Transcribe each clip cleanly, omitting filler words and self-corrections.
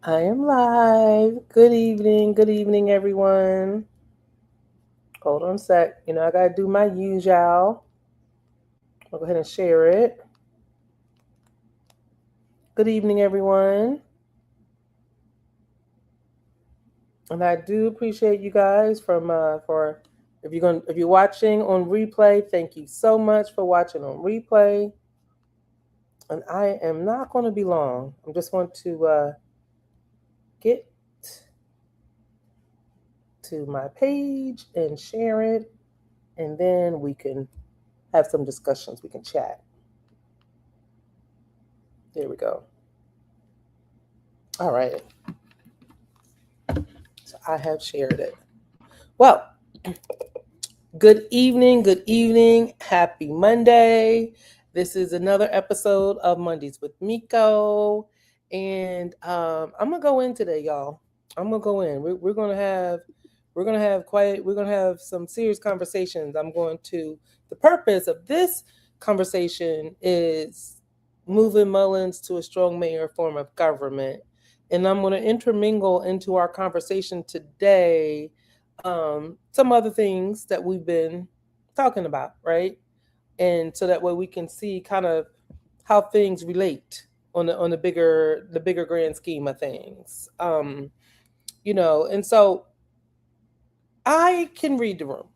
I am live. Good evening, everyone. Hold on a sec. I gotta do my usual. I'll go ahead and share it. Good evening, everyone. And I do appreciate you guys for if you're watching on replay. Thank you so much for watching on replay. And I am not going to be long. I just want to get to my page and share it, and then we can have some discussions. We can chat. There we go. All right. So I have shared it. Well, good evening. Good evening. Happy Monday. This is another episode of Mondays with Miko. And I'm gonna go in today, y'all. I'm gonna go in. We're gonna have some serious conversations. The purpose of this conversation is moving Mullins to a strong mayor form of government. And I'm going to intermingle into our conversation today some other things that we've been talking about, right? And so that way we can see kind of how things relate on the bigger grand scheme of things. And so I can read the room.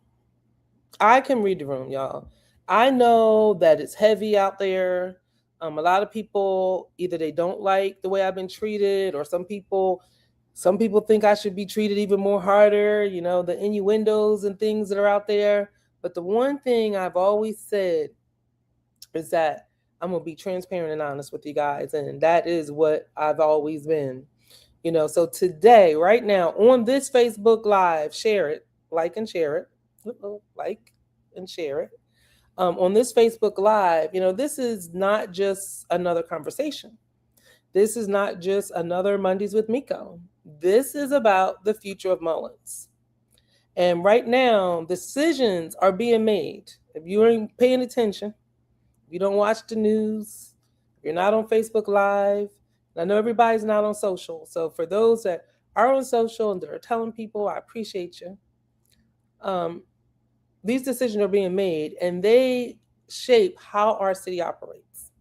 I can read the room, y'all. I know that it's heavy out there. A lot of people either they don't like the way I've been treated, or some people think I should be treated even more harder. The innuendos and things that are out there. But the one thing I've always said is that I'm gonna be transparent and honest with you guys, and that is what I've always been. So today, right now, on this Facebook Live, share it, like and share it, like and share it. On this Facebook Live, this is not just another conversation. This is not just another Mondays with Miko. This is about the future of Mullins. And right now, decisions are being made. If you ain't paying attention, if you don't watch the news, if you're not on Facebook Live, I know everybody's not on social. So for those that are on social and that are telling people, I appreciate you. These decisions are being made, and they shape how our city operates,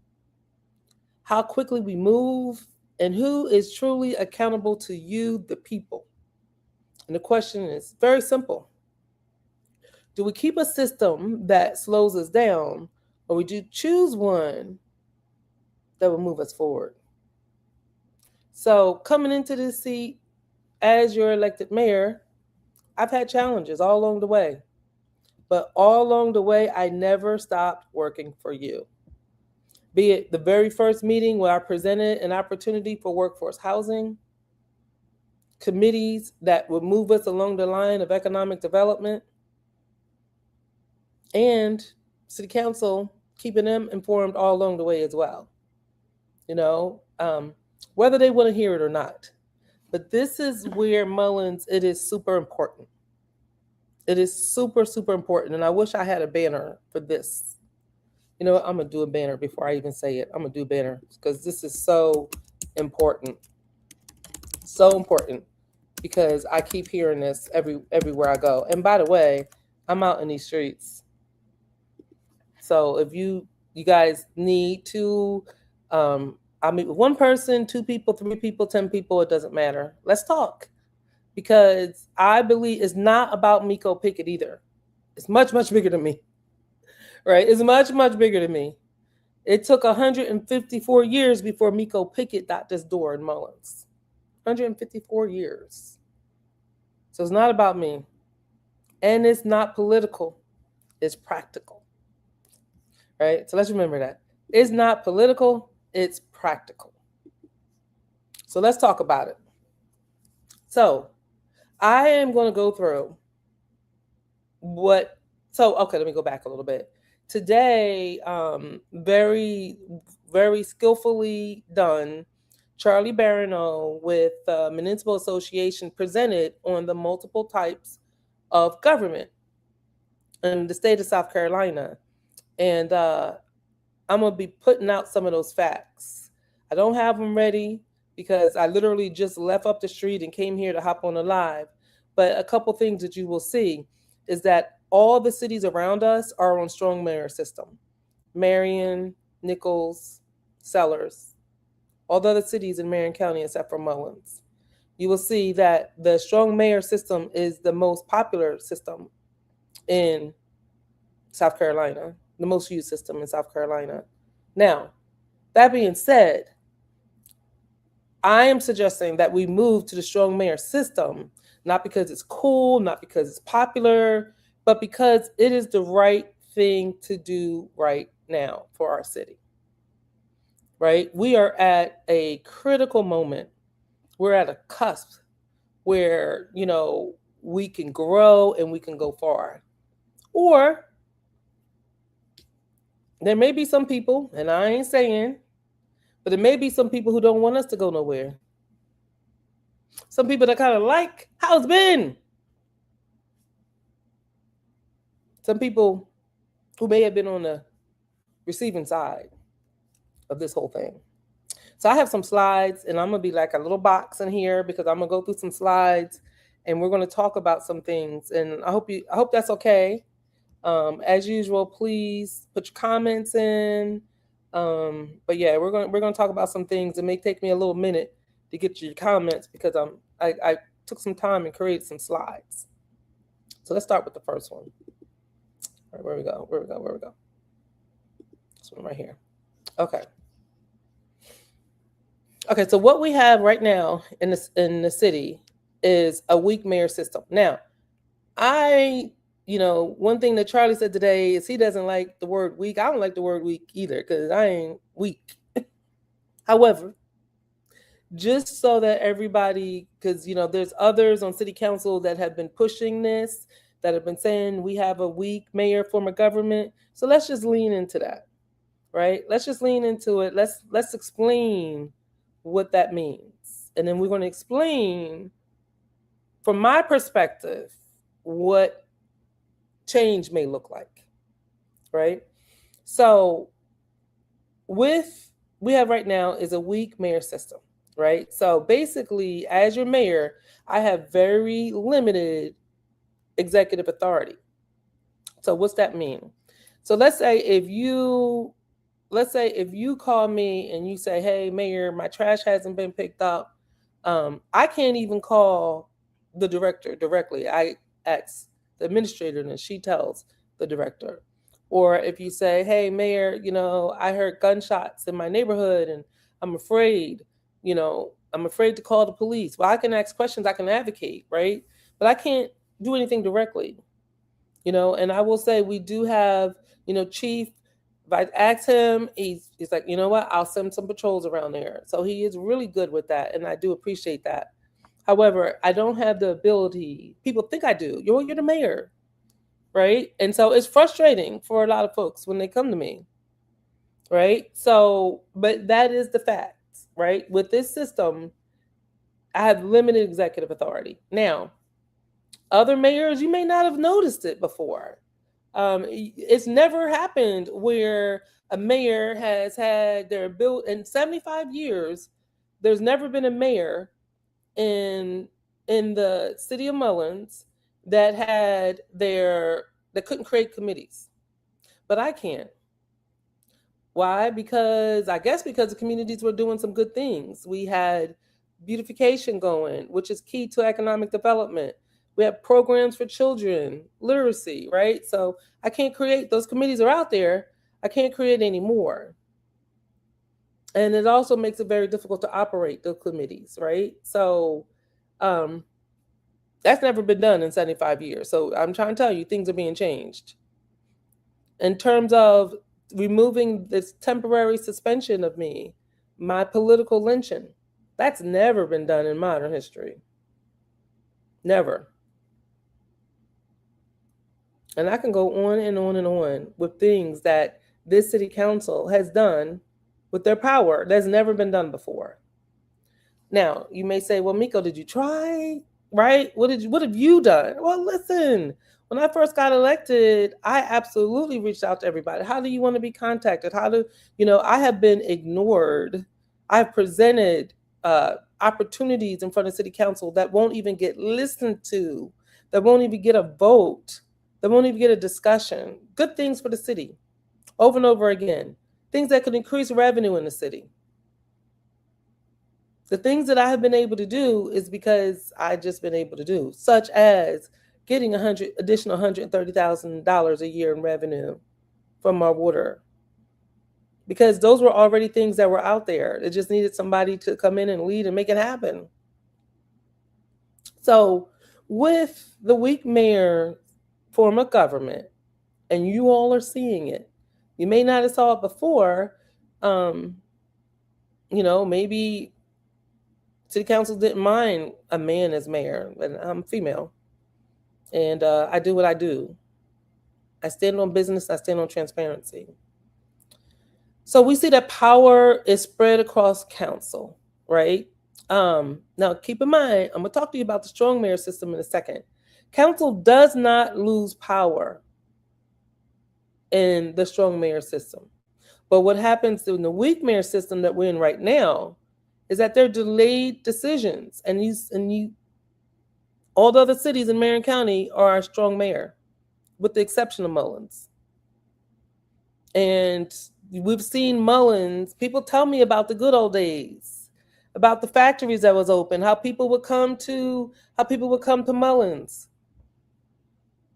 how quickly we move, and who is truly accountable to you, the people. And the question is very simple. Do we keep a system that slows us down, or would you choose one that will move us forward? So, coming into this seat as your elected mayor, I've had challenges all along the way. But all along the way, I never stopped working for you. Be it the very first meeting where I presented an opportunity for workforce housing, committees that would move us along the line of economic development, and city council keeping them informed all along the way as well. You know, whether they want to hear it or not. But this is where Mullins, it is super important. It is super, super important. And I wish I had a banner for this. You know what? I'm going to do a banner before I even say it. I'm going to do a banner because this is so important. So important because I keep hearing this everywhere I go. And by the way, I'm out in these streets. So if you guys need to, I'll meet with one person, two people, three people, 10 people. It doesn't matter. Let's talk, because I believe it's not about Miko Pickett either. It's much, much bigger than me, right? It's much, much bigger than me. It took 154 years before Miko Pickett got this door in Mullins. 154 years. So it's not about me. And it's not political. It's practical. Right? So let's remember that. It's not political. It's practical. So let's talk about it. So I am going to go through okay, let me go back a little bit. Today, very, very skillfully done, Charlie Barano with Municipal Association presented on the multiple types of government in the state of South Carolina. And I'm going to be putting out some of those facts. I don't have them ready, because I literally just left up the street and came here to hop on a live. But a couple things that you will see is that all the cities around us are on strong mayor system. Marion, Nichols, Sellers, all the other cities in Marion County except for Mullins. You will see that the strong mayor system is the most popular system in South Carolina, the most used system in South Carolina. Now, that being said, I am suggesting that we move to the strong mayor system, not because it's cool, not because it's popular, but because it is the right thing to do right now for our city. Right? We are at a critical moment. We're at a cusp where, we can grow and we can go far. Or there may be some people, and I ain't saying, but there may be some people who don't want us to go nowhere. Some people that kind of like how it's been. Some people who may have been on the receiving side of this whole thing. So I have some slides, and I'm going to be like a little box in here because I'm going to go through some slides, and we're going to talk about some things. And I hope that's okay. As usual, please put your comments in. But yeah, we're going to talk about some things. It may take me a little minute to get your comments because I took some time and created some slides. So let's start with the first one. All right, where we go? This one right here. Okay, so what we have right now in the city is a weak mayor system. Now, one thing that Charlie said today is he doesn't like the word weak. I don't like the word weak either because I ain't weak. However, just so that everybody, because, there's others on city council that have been pushing this, that have been saying we have a weak mayor form of government. So let's just lean into that, right? Let's just lean into it. Let's explain what that means. And then we're going to explain, from my perspective, what change may look like, right? So we have right now is a weak mayor system, right? So basically, as your mayor, I have very limited executive authority. So what's that mean? So let's say if you call me and you say, hey, mayor, my trash hasn't been picked up, I can't even call the director directly. I ask the administrator and she tells the director. Or if you say, hey, mayor, I heard gunshots in my neighborhood and I'm afraid to call the police. Well, I can ask questions, I can advocate, right? But I can't do anything directly, and I will say we do have, Chief, if I ask him, he's like, you know what, I'll send some patrols around there. So he is really good with that, and I do appreciate that. However, I don't have the ability. People think I do. You're the mayor, right? And so it's frustrating for a lot of folks when they come to me, right? So, but that is the fact, right? With this system, I have limited executive authority. Now, other mayors, you may not have noticed it before. It's never happened where a mayor has had their ability in 75 years. There's never been a mayor in the city of Mullins that couldn't create committees, but I can. Why? Because the communities were doing some good things. We had beautification going, which is key to economic development. We have programs for children, literacy, right? So I can't create, those committees are out there. I can't create any more. And it also makes it very difficult to operate the committees, right? So that's never been done in 75 years. So I'm trying to tell you, things are being changed. In terms of removing this temporary suspension of me, my political lynching, that's never been done in modern history. Never. And I can go on and on and on with things that this city council has done with their power that's never been done before. Now, you may say, well, Miko, did you try? Right? What have you done? Well, listen, when I first got elected, I absolutely reached out to everybody. How do you want to be contacted? I have been ignored. I've presented opportunities in front of city council that won't even get listened to, that won't even get a vote, that won't even get a discussion. Good things for the city, over and over again. Things that could increase revenue in the city. The things that I have been able to do is because I just been able to do, such as getting additional $130,000 a year in revenue from our water. Because those were already things that were out there. It just needed somebody to come in and lead and make it happen. So with the weak mayor form of government, and you all are seeing it, you may not have saw it before, maybe city council didn't mind a man as mayor, and I'm female. And I do what I do. I stand on business, I stand on transparency. So we see that power is spread across council, right? Now, keep in mind, I'm going to talk to you about the strong mayor system in a second. Council does not lose power in the strong mayor system. But what happens in the weak mayor system that we're in right now is that they're delayed decisions. And all the other cities in Marion County are a strong mayor, with the exception of Mullins. And we've seen Mullins. People tell me about the good old days, about the factories that was open, how people would come to Mullins.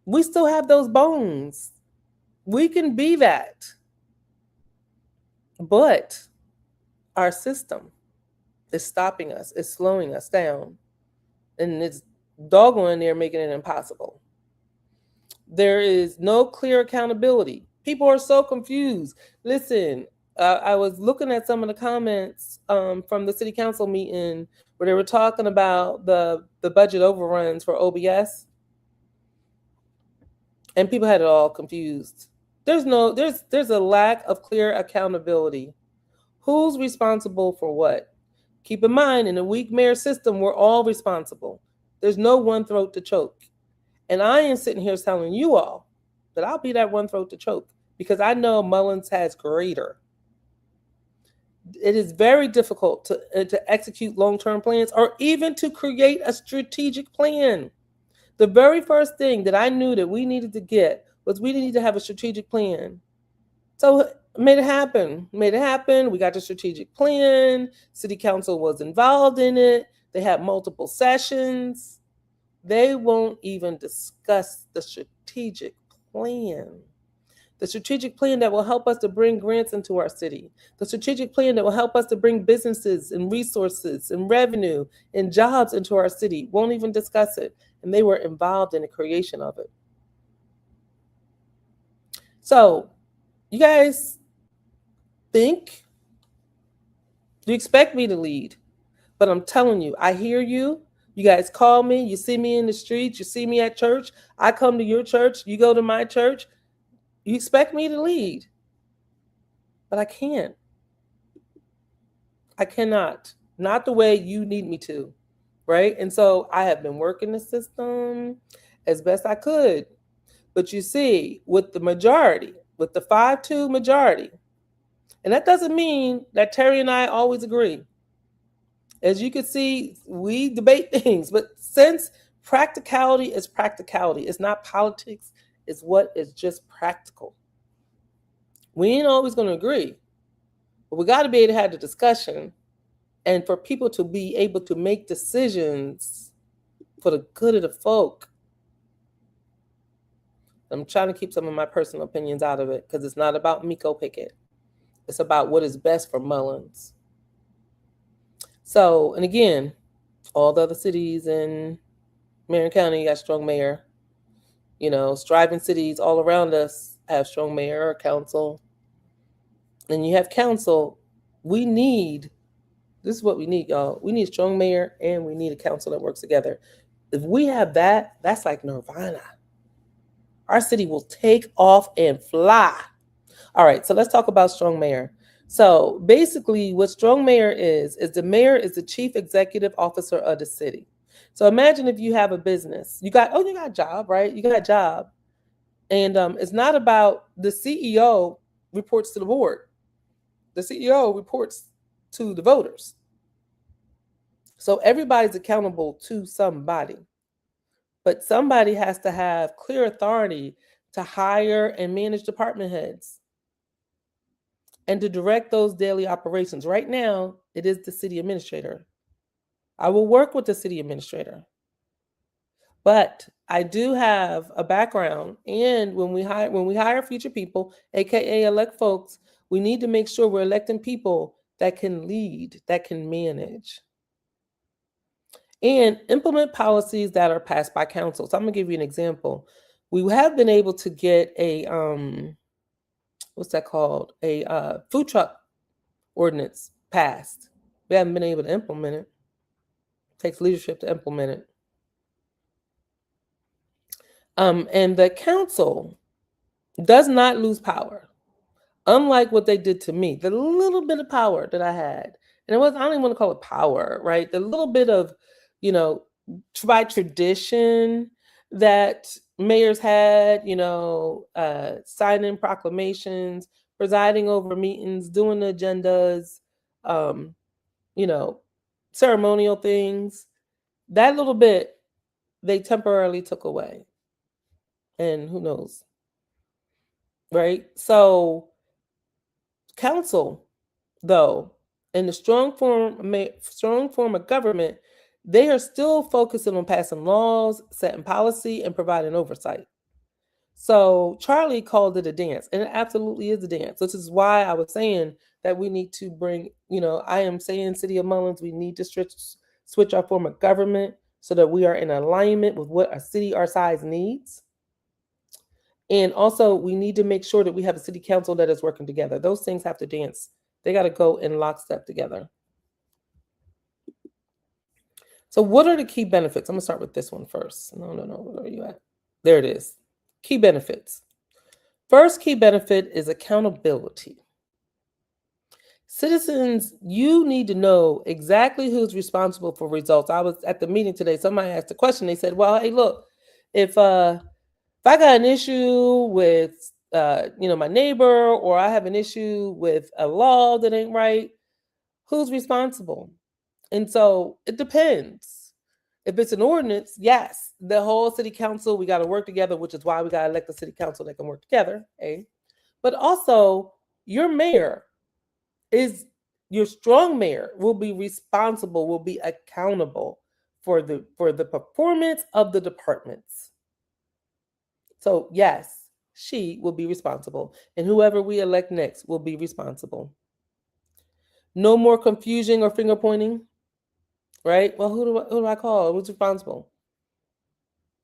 We still have those bones. We can be that. But our system is stopping us, it's slowing us down, and it's doggone there making it impossible. There is no clear accountability. People are so confused. Listen, I was looking at some of the comments from the city council meeting where they were talking about the budget overruns for OBS, and people had it all confused. There's a lack of clear accountability. Who's responsible for what? Keep in mind, in a weak mayor system, we're all responsible. There's no one throat to choke. And I am sitting here telling you all that I'll be that one throat to choke because I know Mullins has greater. It is very difficult to execute long-term plans or even to create a strategic plan. The very first thing that I knew that we needed to get was we needed to have a strategic plan. So made it happen. We got the strategic plan. City council was involved in it. They had multiple sessions. They won't even discuss the strategic plan. The strategic plan that will help us to bring grants into our city. The strategic plan that will help us to bring businesses and resources and revenue and jobs into our city. Won't even discuss it. And they were involved in the creation of it. So, you guys think you expect me to lead, but I'm telling you, I hear you. You guys call me, you see me in the streets, you see me at church. I come to your church, you go to my church. You expect me to lead, but I can't. I cannot. Not the way you need me to, right? And so I have been working the system as best I could. But you see, with the majority, with the 5-2 majority, and that doesn't mean that Terry and I always agree. As you can see, we debate things, but since practicality is practicality, it's not politics, it's what is just practical. We ain't always going to agree, but we got to be able to have the discussion and for people to be able to make decisions for the good of the folk. I'm trying to keep some of my personal opinions out of it because it's not about Miko Pickett. It's about what is best for Mullins. So, and again, all the other cities in Marion County got strong mayor. Striving cities all around us have strong mayor or council. And you have council. This is what we need, y'all. We need a strong mayor and we need a council that works together. If we have that, that's like nirvana. Our city will take off and fly. All right, so let's talk about strong mayor. So basically what strong mayor is the mayor is the chief executive officer of the city. So imagine if you have a business. You got a job, right? You got a job. And it's not about the CEO reports to the board. The CEO reports to the voters. So everybody's accountable to somebody, but somebody has to have clear authority to hire and manage department heads and to direct those daily operations. Right now, it is the city administrator. I will work with the city administrator, but I do have a background, and when we hire future people, aka elect folks, we need to make sure we're electing people that can lead, that can manage, and implement policies that are passed by council. So I'm gonna give you an example. We have been able to get a what's that called? A food truck ordinance passed. We haven't been able to implement it. It takes leadership to implement it. And the council does not lose power. Unlike what they did to me, the little bit of power that I had, and I don't even want to call it power, right? The little bit of, you know, by tradition that mayors had, signing proclamations, presiding over meetings, doing the agendas, um, you know, ceremonial things. That little bit they temporarily took away. And who knows, right? So council, though, in the strong form of government, they are still focusing on passing laws, setting policy, and providing oversight. So Charlie called it a dance, and it absolutely is a dance. This is why I was saying that we need to bring, I am saying, City of Mullins, we need to switch our form of government so that we are in alignment with what a city our size needs. And also, we need to make sure that we have a city council that is working together. Those things have to dance. They got to go in lockstep together. So what are the key benefits? I'm going to start with this one first. No. Where are you at? There it is. Key benefits. First key benefit is accountability. Citizens, you need to know exactly who's responsible for results. I was at the meeting today. Somebody asked a question. They said, well, hey, look, if I got an issue with my neighbor, or I have an issue with a law that ain't right, who's responsible? And so it depends. If it's an ordinance, yes, the whole city council, we got to work together, which is why we got to elect a city council that can work together. But also, your mayor your strong mayor will be responsible, will be accountable for the performance of the departments. So yes, she will be responsible, and whoever we elect next will be responsible. No more confusion or finger pointing, right? Well, who do I call? Who's responsible?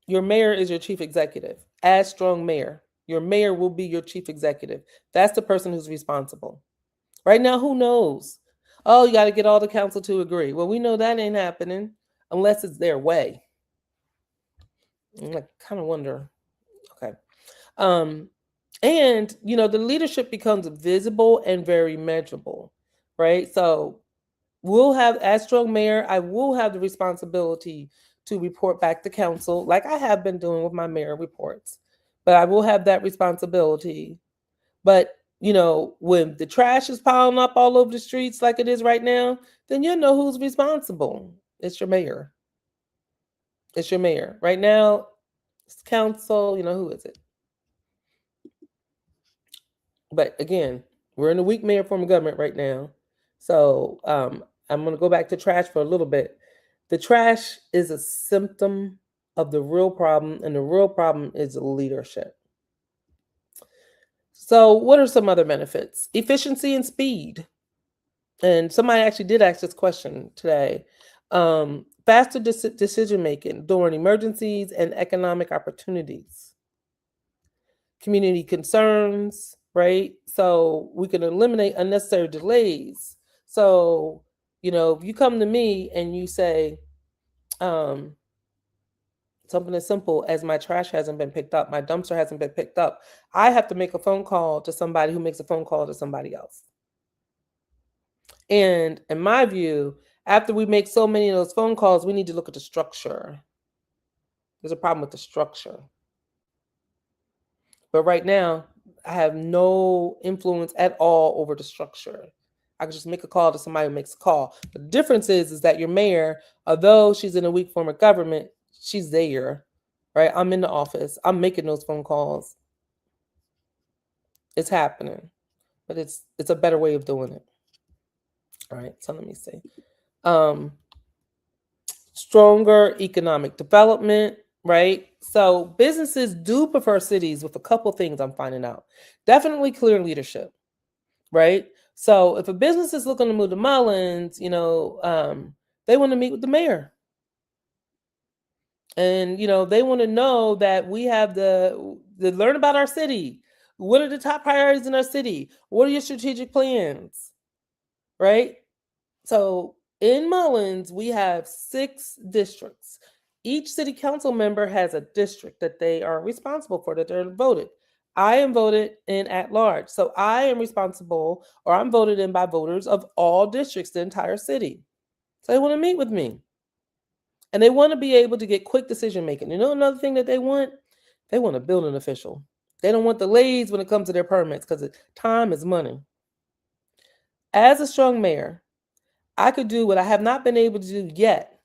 Your mayor is your chief executive. As strong mayor, your mayor will be your chief executive. That's the person who's responsible. Right now, who knows? Oh, you got to get all the council to agree. Well, we know that ain't happening unless it's their way. I kind of wonder. Okay. And, the leadership becomes visible and very measurable, right? So we'll have, as strong mayor, I will have the responsibility to report back to council, like I have been doing with my mayor reports. But I will have that responsibility. But, when the trash is piling up all over the streets like it is right now, then you know who's responsible. It's your mayor. It's your mayor. Right now, it's council, who is it? But again, we're in a weak mayor form of government right now. So I'm going to go back to trash for a little bit. The trash is a symptom of the real problem, and the real problem is leadership. So what are some other benefits? Efficiency and speed. And somebody actually did ask this question today. Faster decision making during emergencies and economic opportunities. Community concerns, right? So we can eliminate unnecessary delays. So, if you come to me and you say, something as simple as my trash hasn't been picked up, my dumpster hasn't been picked up, I have to make a phone call to somebody who makes a phone call to somebody else. And in my view, after we make so many of those phone calls, we need to look at the structure. There's a problem with the structure. But right now, I have no influence at all over the structure. I could just make a call to somebody who makes a call. The difference is that your mayor, although she's in a weak form of government, she's there, right? I'm in the office. I'm making those phone calls. It's happening, but it's a better way of doing it. All right, so let me see. Stronger economic development, right? So businesses do prefer cities with a couple things I'm finding out. Definitely clear leadership, right? So if a business is looking to move to Mullins, they want to meet with the mayor. And they want to know that we have the learn about our city. What are the top priorities in our city? What are your strategic plans? Right? So in Mullins, we have 6 districts. Each city council member has a district that they are responsible for, that they're voted. I am voted in at large. So I am responsible, or I'm voted in by voters of all districts, the entire city. So they want to meet with me. And they want to be able to get quick decision making. You know another thing that they want? They want a building official. They don't want delays when it comes to their permits because time is money. As a strong mayor, I could do what I have not been able to do yet.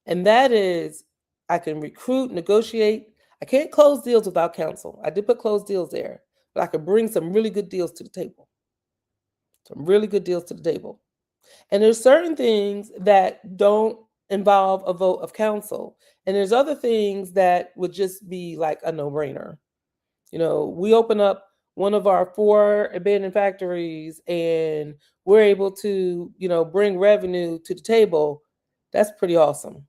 And that is I can recruit, negotiate. I can't close deals without counsel. I did put closed deals there, but I could bring some really good deals to the table. Some really good deals to the table. And there's certain things that don't involve a vote of council. And there's other things that would just be like a no-brainer. We open up one of our 4 abandoned factories and we're able to, bring revenue to the table. That's pretty awesome.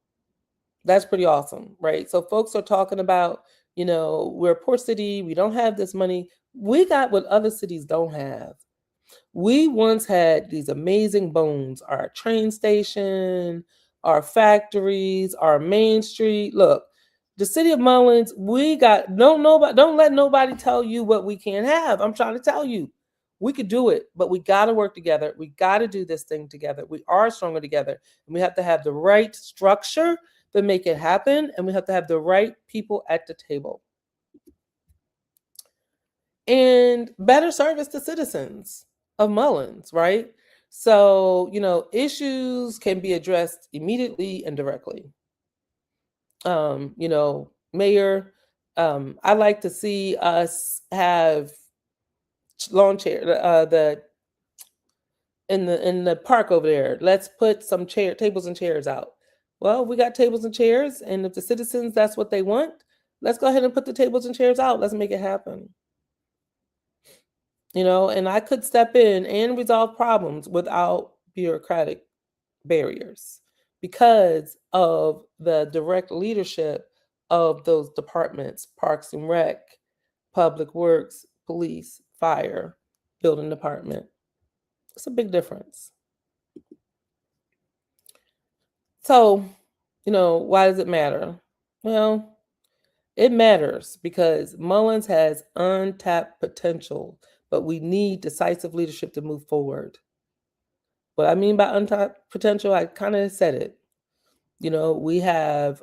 That's pretty awesome, right? So folks are talking about, we're a poor city. We don't have this money. We got what other cities don't have. We once had these amazing bones, our train station, our factories, our main street. Look, the city of Mullins, we got nobody. Don't let nobody tell you what we can't have. I'm trying to tell you, we could do it, but we got to work together. We got to do this thing together. We are stronger together, and we have to have the right structure to make it happen, and we have to have the right people at the table. And better service to citizens of Mullins, right? So, issues can be addressed immediately and directly. Mayor, I like to see us have lawn chair, in the park over there. Let's put some tables and chairs out. Well, we got tables and chairs, and if the citizens, that's what they want, let's go ahead and put the tables and chairs out. Let's make it happen. And I could step in and resolve problems without bureaucratic barriers because of the direct leadership of those departments: Parks and Rec, Public Works, Police, Fire, Building Department. It's a big difference. So, why does it matter? Well, it matters because Mullins has untapped potential, but we need decisive leadership to move forward. What I mean by untapped potential, I kind of said it. We have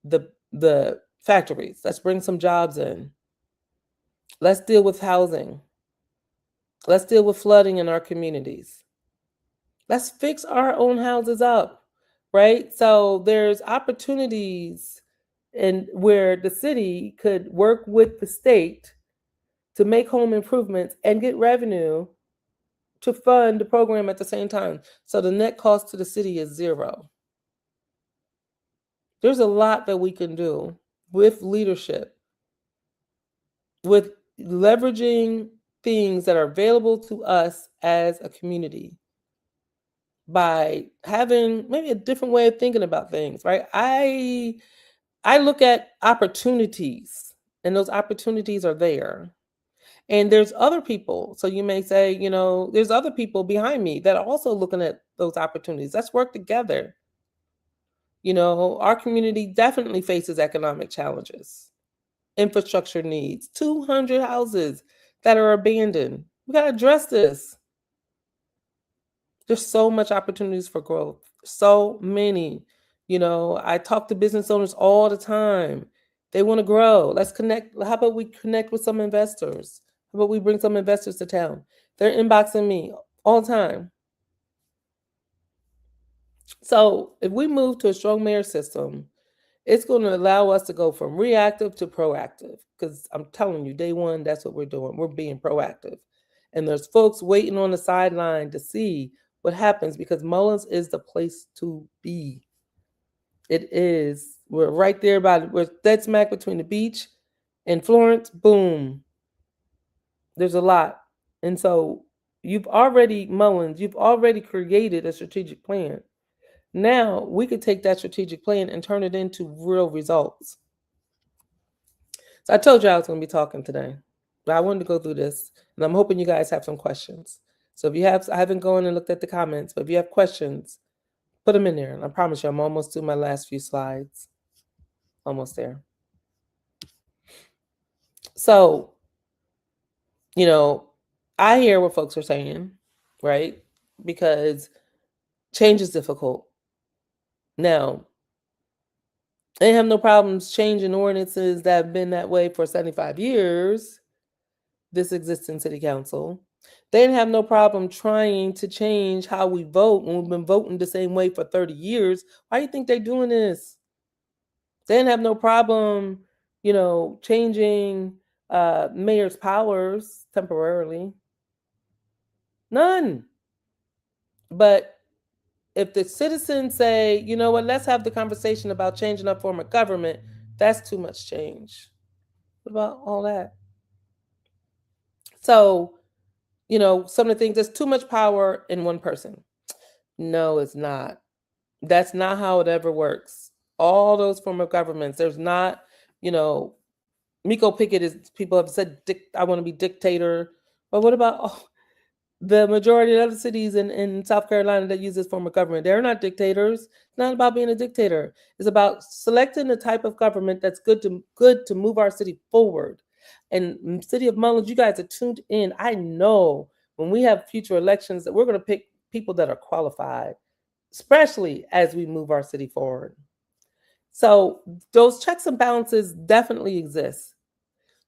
the factories. Let's bring some jobs in. Let's deal with housing. Let's deal with flooding in our communities. Let's fix our own houses up, right? So there's opportunities and where the city could work with the state to make home improvements and get revenue to fund the program at the same time. So the net cost to the city is 0. There's a lot that we can do with leadership, with leveraging things that are available to us as a community by having maybe a different way of thinking about things, right? I look at opportunities, and those opportunities are there. And there's other people. So you may say, there's other people behind me that are also looking at those opportunities. Let's work together. Our community definitely faces economic challenges, infrastructure needs, 200 houses that are abandoned. We got to address this. There's so much opportunities for growth. So many. I talk to business owners all the time. They want to grow. Let's connect. How about we connect with some investors? How about we bring some investors to town? They're inboxing me all the time. So if we move to a strong mayor system, it's going to allow us to go from reactive to proactive. Because I'm telling you, day one, that's what we're doing. We're being proactive. And there's folks waiting on the sideline to see what happens because Mullins is the place to be. It is. We're right there we're dead smack between the beach and Florence. Boom. There's a lot. And so Mullins, you've already created a strategic plan. Now we could take that strategic plan and turn it into real results. So I told you I was going to be talking today, but I wanted to go through this, and I'm hoping you guys have some questions. So if you have, I haven't gone and looked at the comments, but if you have questions, put them in there. And I promise you, I'm almost to my last few slides. Almost there. So, I hear what folks are saying, right? Because change is difficult. Now, they have no problems changing ordinances that have been that way for 75 years. This exists in city council. They didn't have no problem trying to change how we vote when we've been voting the same way for 30 years. Why do you think they're doing this? They didn't have no problem, changing mayor's powers temporarily. None. But if the citizens say, you know what, let's have the conversation about changing our form of government, that's too much change. What about all that? So, some of the things, there's too much power in one person. No, it's not. That's not how it ever works. All those form of governments, there's not, Miko Pickett is, people have said, I want to be dictator. But what about the majority of other cities in South Carolina that use this form of government? They're not dictators. It's not about being a dictator. It's about selecting the type of government that's good to move our city forward. And City of Mullins, you guys are tuned in. I know when we have future elections that we're going to pick people that are qualified, especially as we move our city forward. So those checks and balances definitely exist.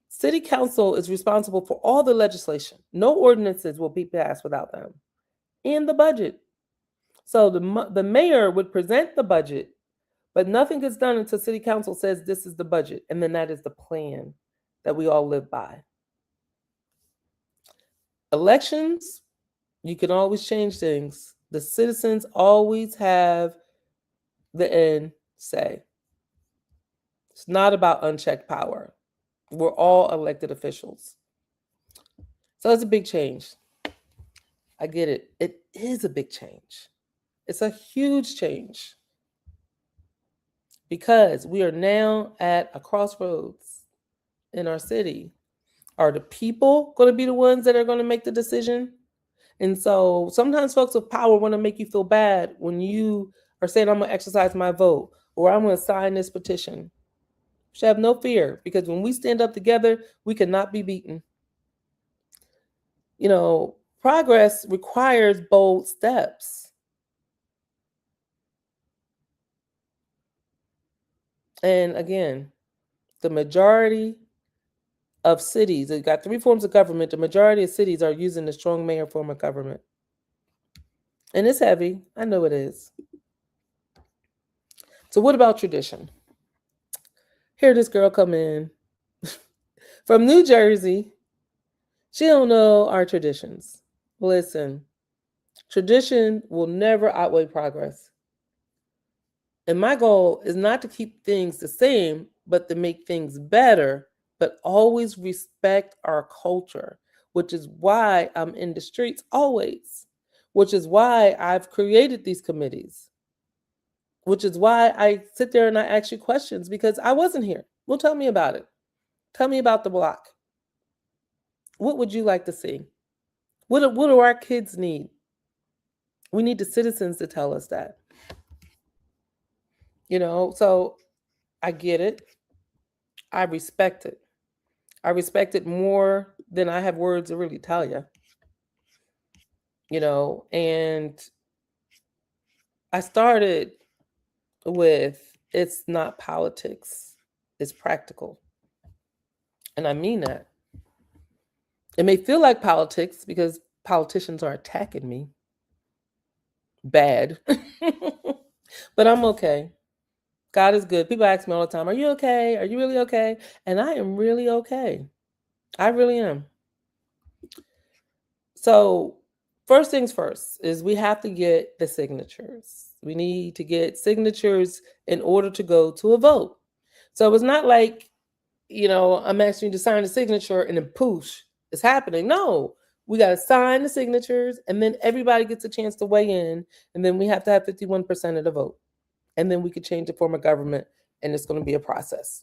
City council is responsible for all the legislation. No ordinances will be passed without them. And the budget. So the mayor would present the budget, but nothing gets done until city council says this is the budget. And then that is the plan that we all live by. Elections, you can always change things. The citizens always have the end say. It's not about unchecked power. We're all elected officials. So it's a big change. I get it. It is a big change. It's a huge change because we are now at a crossroads in our city. Are the people going to be the ones that are going to make the decision? And so sometimes folks with power want to make you feel bad when you are saying, I'm going to exercise my vote or I'm going to sign this petition. You should have no fear because when we stand up together, we cannot be beaten. Progress requires bold steps. And again, the majority of cities, they've got 3 forms of government. The majority of cities are using the strong mayor form of government. And it's heavy. I know it is. So what about tradition? Here this girl come in from New Jersey. She don't know our traditions. Listen, tradition will never outweigh progress. And my goal is not to keep things the same, but to make things better, but always respect our culture, which is why I'm in the streets always, which is why I've created these committees, which is why I sit there and I ask you questions because I wasn't here. Well, tell me about it. Tell me about the block. What would you like to see? What do our kids need? We need the citizens to tell us that. So I get it. I respect it. I respect it more than I have words to really tell you. And I started with it's not politics, it's practical. And I mean that. It may feel like politics because politicians are attacking me. Bad. But I'm okay. God is good. People ask me all the time, are you okay? Are you really okay? And I am really okay. I really am. So first things first is we have to get the signatures. We need to get signatures in order to go to a vote. So it's not like, I'm asking you to sign a signature and then poof, it's happening. No, we got to sign the signatures and then everybody gets a chance to weigh in. And then we have to have 51% of the vote. And then we could change the form of government and it's going to be a process.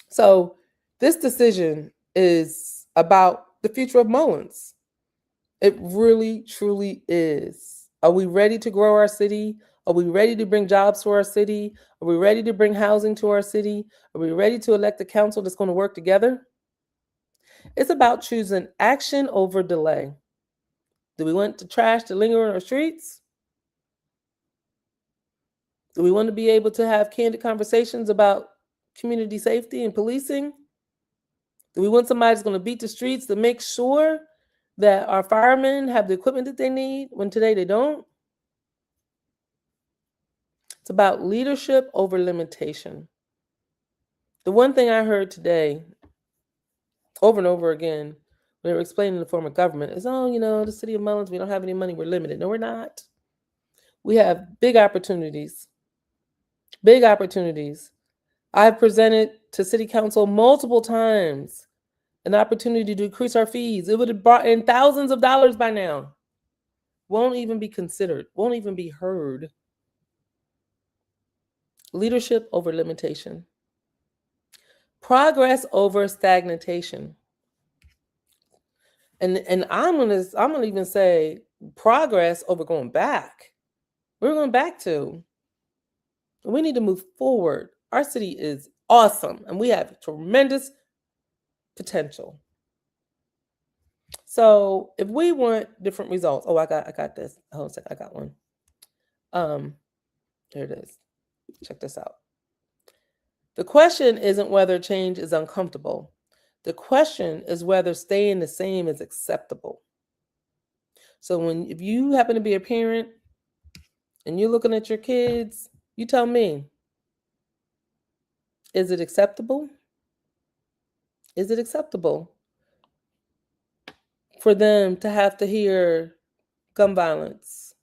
So this decision is about the future of Mullins. It really, truly is. Are we ready to grow our city? Are we ready to bring jobs to our city? Are we ready to bring housing to our city? Are we ready to elect a council that's going to work together? It's about choosing action over delay. Do we want the trash to linger on our streets? Do we want to be able to have candid conversations about community safety and policing? Do we want somebody that's going to beat the streets to make sure that our firemen have the equipment that they need when today they don't? It's about leadership over limitation. The one thing I heard today over and over again when they were explaining the form of government is, the city of Mullins, we don't have any money, we're limited. No, we're not. We have big opportunities. Big opportunities. I've presented to city council multiple times an opportunity to increase our fees. It would have brought in thousands of dollars by now. Won't even be considered, won't even be heard. Leadership over limitation. Progress over stagnation. And I'm gonna even say progress over going back. We're going back to. We need to move forward. Our city is awesome and we have tremendous potential. So if we want different results, I got this. Hold on a second, I got one. Here it is. Check this out. The question isn't whether change is uncomfortable. The question is whether staying the same is acceptable. So if you happen to be a parent and you're looking at your kids, you tell me, is it acceptable? Is it acceptable for them to have to hear gun violence,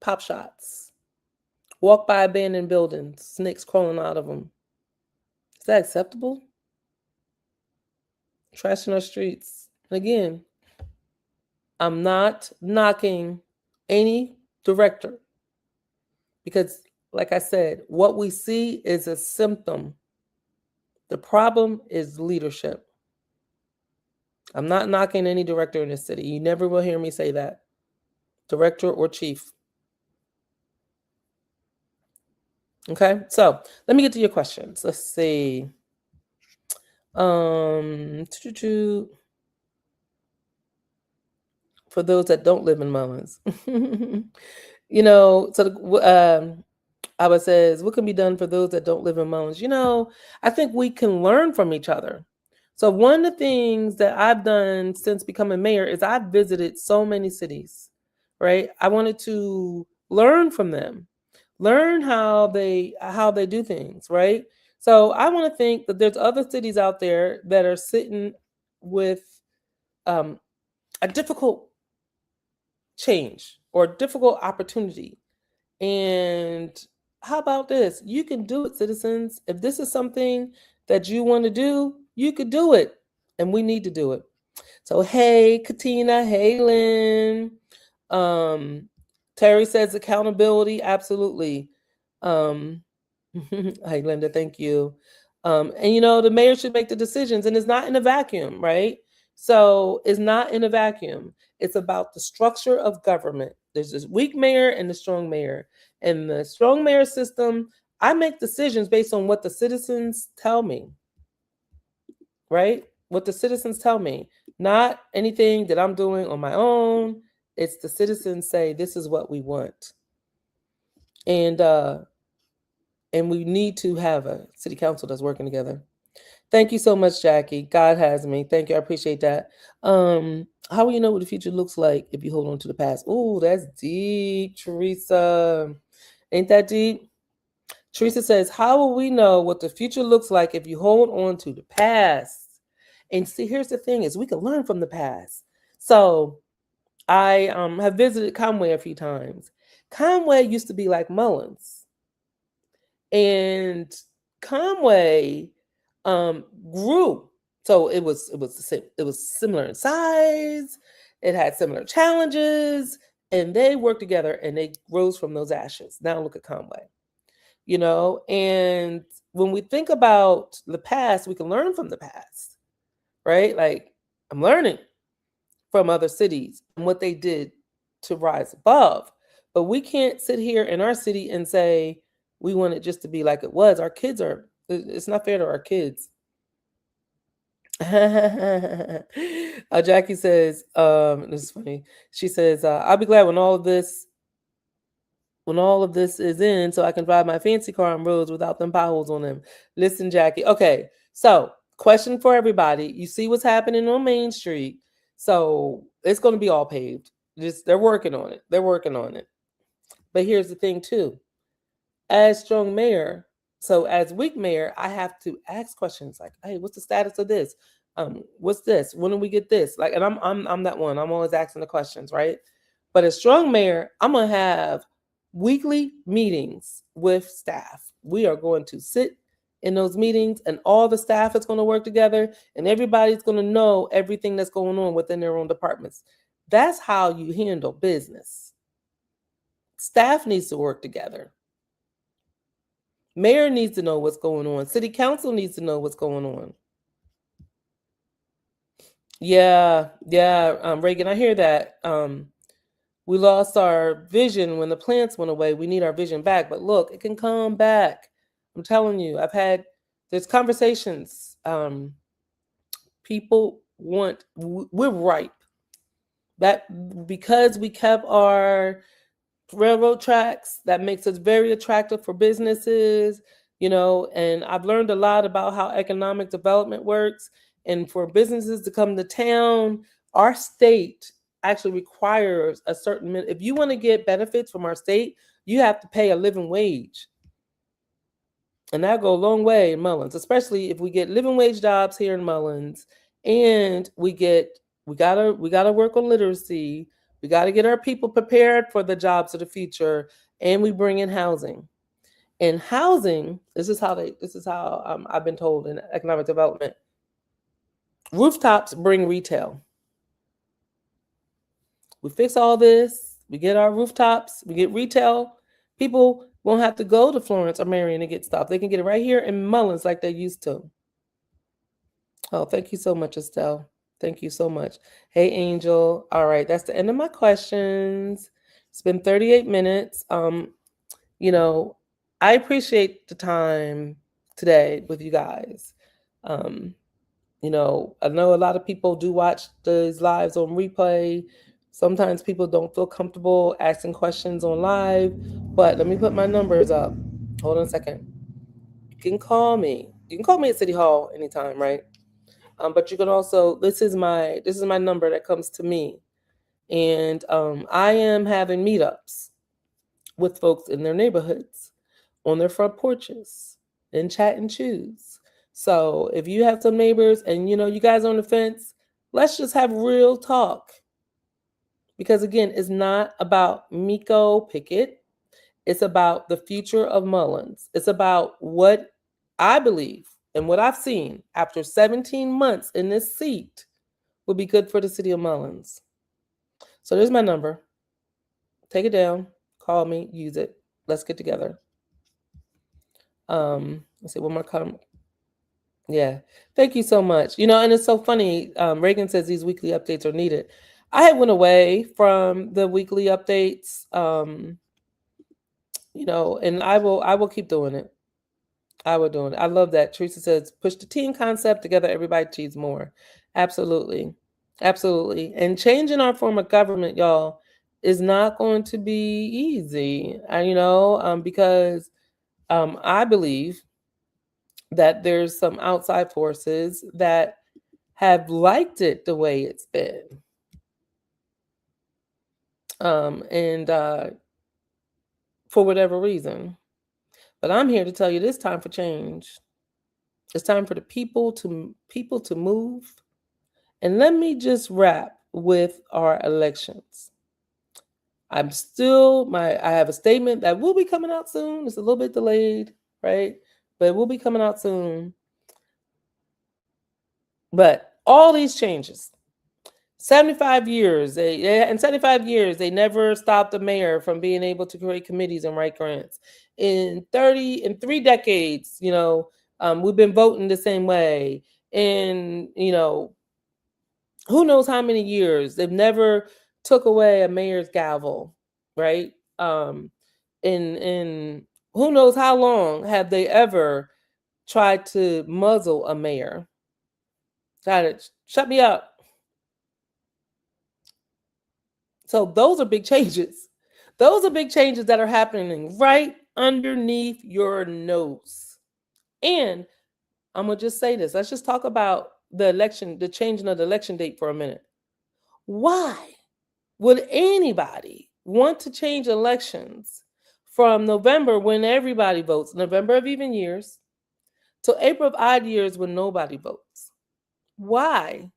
pop shots, walk by abandoned buildings, snakes crawling out of them? Is that acceptable? Trash in our streets. And again, I'm not knocking any director because, like I said, what we see is a symptom. The problem is leadership. I'm not knocking any director in this city. You never will hear me say that. Director or chief. Okay, so let me get to your questions. Let's see. For those that don't live in Mullins. Abba says, what can be done for those that don't live in Mullins? I think we can learn from each other. So one of the things that I've done since becoming mayor is I've visited so many cities, right? I wanted to learn from them, learn how they do things, right? So I want to think that there's other cities out there that are sitting with a difficult change or a difficult opportunity. And how about this? You can do it, citizens. If this is something that you want to do, you could do it. And we need to do it. So, hey, Katina. Hey, Lynn. Terry says accountability. Absolutely. Hi, Linda. Thank you. And, the mayor should make the decisions. And it's not in a vacuum, right? So it's not in a vacuum. It's about the structure of government. There's this weak mayor and the strong mayor. And the strong mayor system, I make decisions based on what the citizens tell me, right? What the citizens tell me, not anything that I'm doing on my own. It's the citizens say, this is what we want. And we need to have a city council that's working together. Thank you so much, Jackie. God has me. Thank you. I appreciate that. How will you know what the future looks like if you hold on to the past? Oh, that's deep, Teresa. Ain't that deep? Teresa says, how will we know what the future looks like if you hold on to the past? And see, here's the thing is we can learn from the past. So I have visited Conway a few times. Conway used to be like Mullins. And Conway grew. So it was similar in size. It had similar challenges, and they worked together and they rose from those ashes. Now look at Conway, you know. And when we think about the past, we can learn from the past, right? Like I'm learning from other cities and what they did to rise above. But we can't sit here in our city and say we want it just to be like it was. Our kids are, it's not fair to our kids. Jackie says, this is funny. She says, I'll be glad when all of this is in so I can drive my fancy car on roads without them potholes on them. Listen, Jackie. Okay, so question for everybody. You see what's happening on Main Street. So it's going to be all paved. Just they're working on it. They're working on it. But here's the thing too. As strong mayor, so as weak mayor, I have to ask questions like, "Hey, what's the status of this? What's this? When do we get this?" Like, and I'm that one. I'm always asking the questions, right? But as strong mayor, I'm gonna have weekly meetings with staff. We are going to sit in those meetings, and all the staff is going to work together, and everybody's going to know everything that's going on within their own departments. That's how you handle business. Staff needs to work together. Mayor needs to know what's going on. City council needs to know what's going on. Yeah, Reagan, I hear that. We lost our vision when the plants went away. We need our vision back. But look, it can come back. I'm telling you, there's conversations. People we're ripe. That because we kept our railroad tracks, that makes us very attractive for businesses, you know. And I've learned a lot about how economic development works. And for businesses to come to town, our state actually requires a certain, if you want to get benefits from our state, you have to pay a living wage. And that go a long way in Mullins, especially if we get living wage jobs here in Mullins, and we gotta work on literacy. We got to get our people prepared for the jobs of the future, and we bring in housing. And housing, this is how I've been told in economic development. Rooftops bring retail. We fix all this. We get our rooftops. We get retail. People won't have to go to Florence or Marion to get stuff. They can get it right here in Mullins like they used to. Oh, thank you so much, Estelle. Thank you so much. Hey, Angel. All right, that's the end of my questions. It's been 38 minutes. You know, I appreciate the time today with you guys. You know a lot of people do watch these lives on replay. Sometimes people don't feel comfortable asking questions on live, but let me put my numbers up. Hold on a second. You can call me. You can call me at City Hall anytime, right? But you can also, this is my number that comes to me. And I am having meetups with folks in their neighborhoods, on their front porches, and chat and choose. So if you have some neighbors and you guys are on the fence, let's just have real talk. Because again, it's not about Miko Pickett. It's about the future of Mullins. It's about what I believe and what I've seen after 17 months in this seat would be good for the city of Mullins. So there's my number. Take it down. Call me. Use it. Let's get together. Let's see one more comment. Yeah. Thank you so much. And it's so funny. Reagan says these weekly updates are needed. I had went away from the weekly updates. And I will keep doing it. I love that. Teresa says, push the team concept together, everybody achieves more. Absolutely. Absolutely. And changing our form of government, y'all, is not going to be easy. Because I believe that there's some outside forces that have liked it the way it's been. And for whatever reason. But I'm here to tell you this time for change. It's time for the people to move. And let me just wrap with our elections. I have a statement that will be coming out soon. It's a little bit delayed, right? But it will be coming out soon. But all these changes, 75 years, in 75 years, they never stopped the mayor from being able to create committees and write grants. In 3 decades, we've been voting the same way. And, who knows how many years, they've never took away a mayor's gavel, right? And who knows how long have they ever tried to muzzle a mayor? Try to shut me up. So those are big changes. Those are big changes that are happening right underneath your nose. And I'm going to just say this. Let's just talk about the election, the changing of the election date for a minute. Why would anybody want to change elections from November when everybody votes, November of even years, to April of odd years when nobody votes? Why?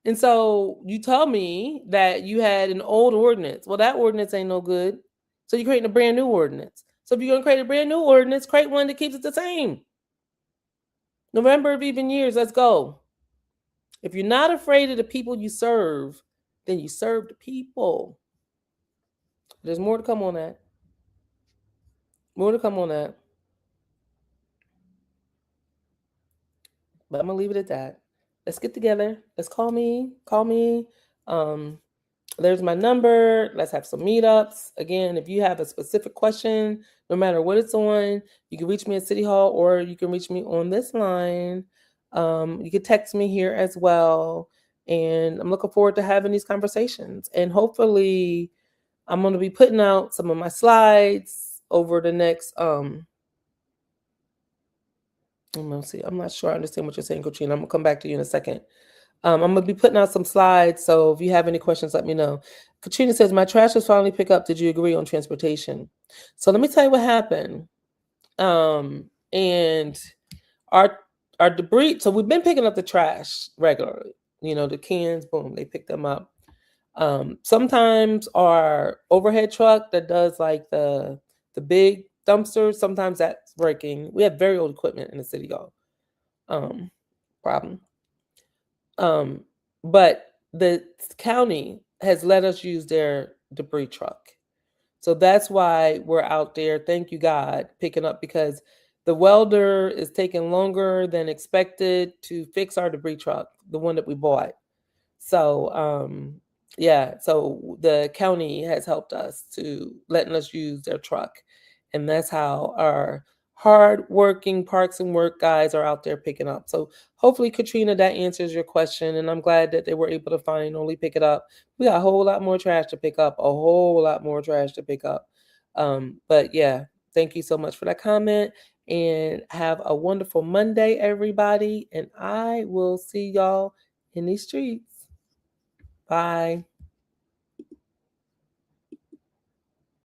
And so you tell me that you had an old ordinance. Well, that ordinance ain't no good. So you're creating a brand new ordinance. So if you're going to create a brand new ordinance, create one that keeps it the same. November of even years, let's go. If you're not afraid of the people you serve, then you serve the people. There's more to come on that. More to come on that. But I'm going to leave it at that. Let's get together. Let's call me. There's my number. Let's have some meetups. Again, if you have a specific question, no matter what it's on, you can reach me at City Hall or you can reach me on this line. You can text me here as well. And I'm looking forward to having these conversations. And hopefully, I'm going to be putting out some of my slides over the next let's see. I'm not sure I understand what you're saying, Katrina. I'm going to come back to you in a second. I'm going to be putting out some slides, so if you have any questions, let me know. Katrina says, my trash was finally picked up. Did you agree on transportation? So let me tell you what happened. And our debris, so we've been picking up the trash regularly. The cans, boom, they pick them up. Sometimes our overhead truck that does like the big dumpsters, sometimes that's breaking. We have very old equipment in the city, y'all. Problem. But the county has let us use their debris truck. So that's why we're out there, thank you God, picking up, because the welder is taking longer than expected to fix our debris truck, the one that we bought. So, so the county has helped us to letting us use their truck. And that's how our hard-working Parks and Work guys are out there picking up. So hopefully, Katrina, that answers your question. And I'm glad that they were able to finally pick it up. We got a whole lot more trash to pick up, But yeah, thank you so much for that comment. And have a wonderful Monday, everybody. And I will see y'all in these streets. Bye.